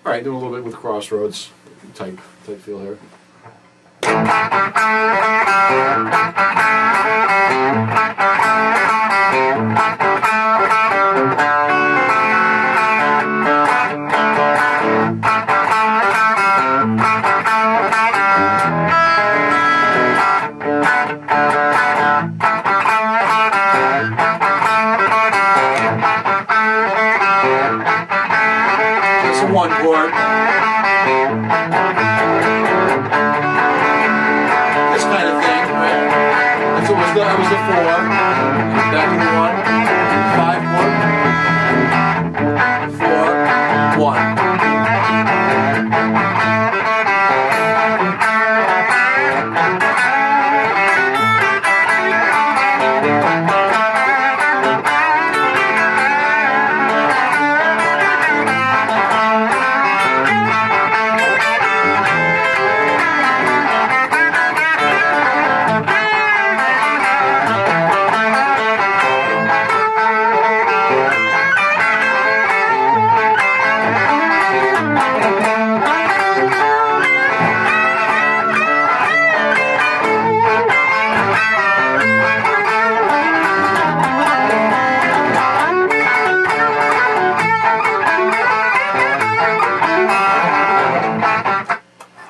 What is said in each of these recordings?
All right, doing a little bit with Crossroads type feel here. That's a 1 chord. This kind of thing, right? That was the 4. Back to the 1. 5 chord. 4, 1.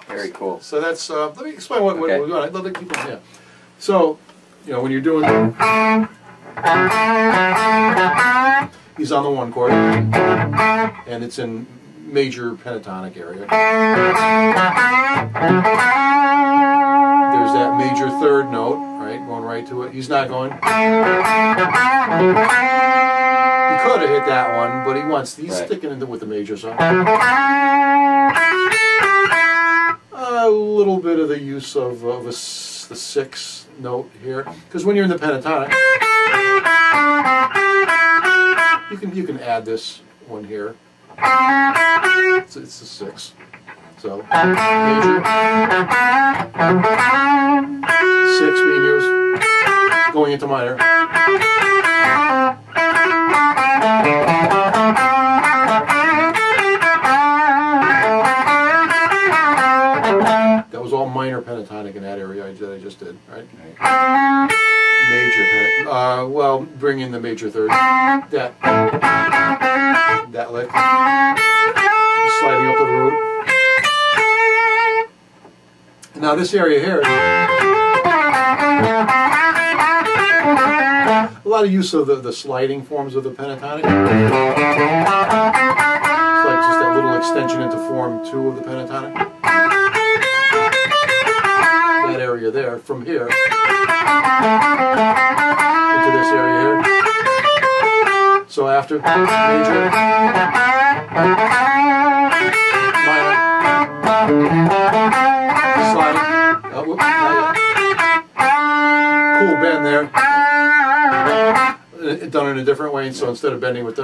Very cool. So that's, let me explain what we're doing. I'd love to keep it, yeah. So, you know, when you're doing, he's on the 1 chord, and it's in major pentatonic area. There's that major 3rd note, right, going right to it. He's not going. He could have hit that one, but he's sticking with the major, so. A little bit of the use of the 6th note here, because when you're in the pentatonic, you can add this one here. It's the 6th, so major 6 being used, going into minor. That was all minor pentatonic in that area that I just did, right? Major pentatonic. Well, bring in the major 3rd. That lick. Sliding up to the root. Now this area here, a lot of use of the sliding forms of the pentatonic. It's like just that little extension into form 2 of the pentatonic. That area there, from here into this area here. So after major, minor, sliding, whoops, cool bend there. Done in a different way, so instead of bending with the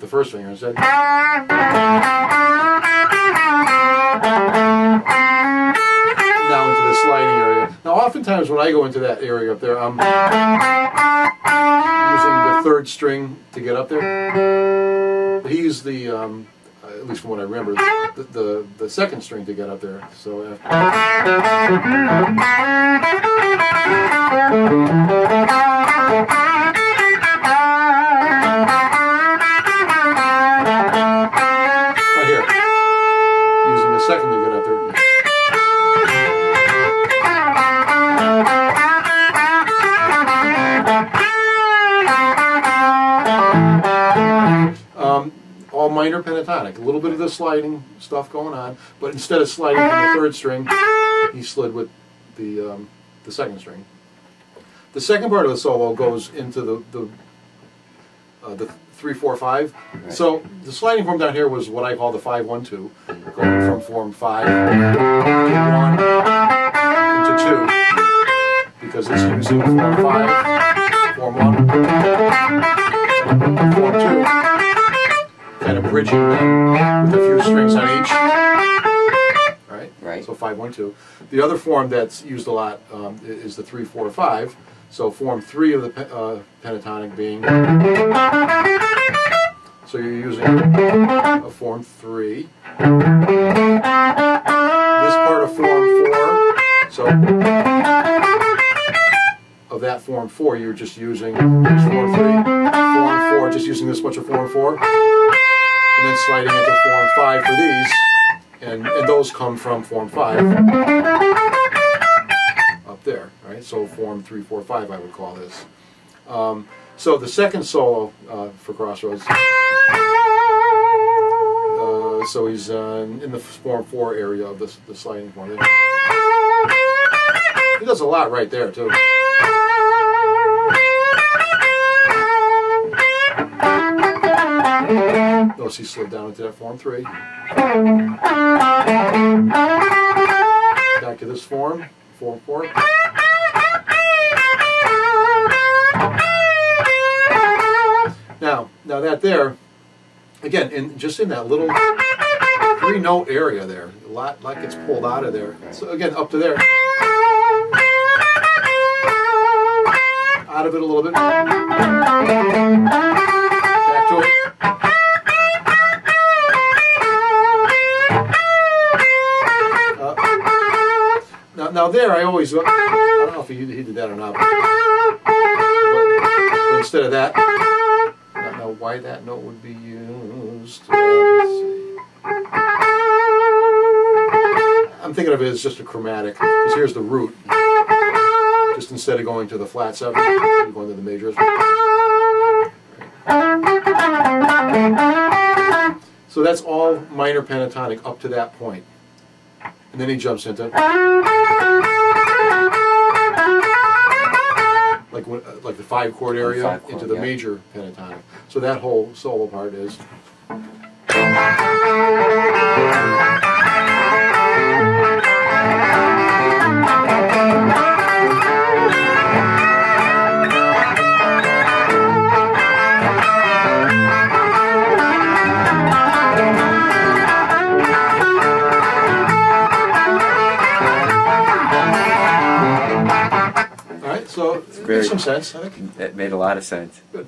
first finger, instead. Now into the sliding area. Now oftentimes when I go into that area up there, I'm using the 3rd string to get up there. But he used the, at least from what I remember, the 2nd string to get up there. So right here, using the 2nd to get up there. All minor pentatonic, a little bit of the sliding stuff going on, but instead of sliding from the 3rd string, he slid with the 2nd string. The second part of the solo goes into the 3-4-5. Right. So the sliding form down here was what I call the 5-1-2, going from form 5 into 2, because it's using form 5, form 1, form 2. Kind of bridging them with a few strings on each. Right. So 5-1-2. The other form that's used a lot is the 3-4-5. So form 3 of the pentatonic being So you're using a form 3. This part of form 4, so of that form 4, you're just using form 3, form 4, just using this much of form 4, and then sliding into form 5 for these, and those come from form 5 up there, right? So form 3, 4, 5, I would call this. So the second solo for Crossroads, so he's in the form 4 area of the sliding form. He does a lot right there too. Notice he slid down into that form 3. Back to this form 4. Now that there, again, just in that little 3-note area there, a lot gets pulled out of there. So again, up to there, out of it a little bit, back to it. Now there, I always, I don't know if he did that or not, but instead of that, I don't know why that note would be used. Let's see. I'm thinking of it as just a chromatic, because here's the root. Just instead of going to the flat 7, you're going to the major. So that's all minor pentatonic up to that point. And then he jumps into like the 5-chord area into the major pentatonic. So that whole solo part is. So it makes some sense, I think. It made a lot of sense. Good.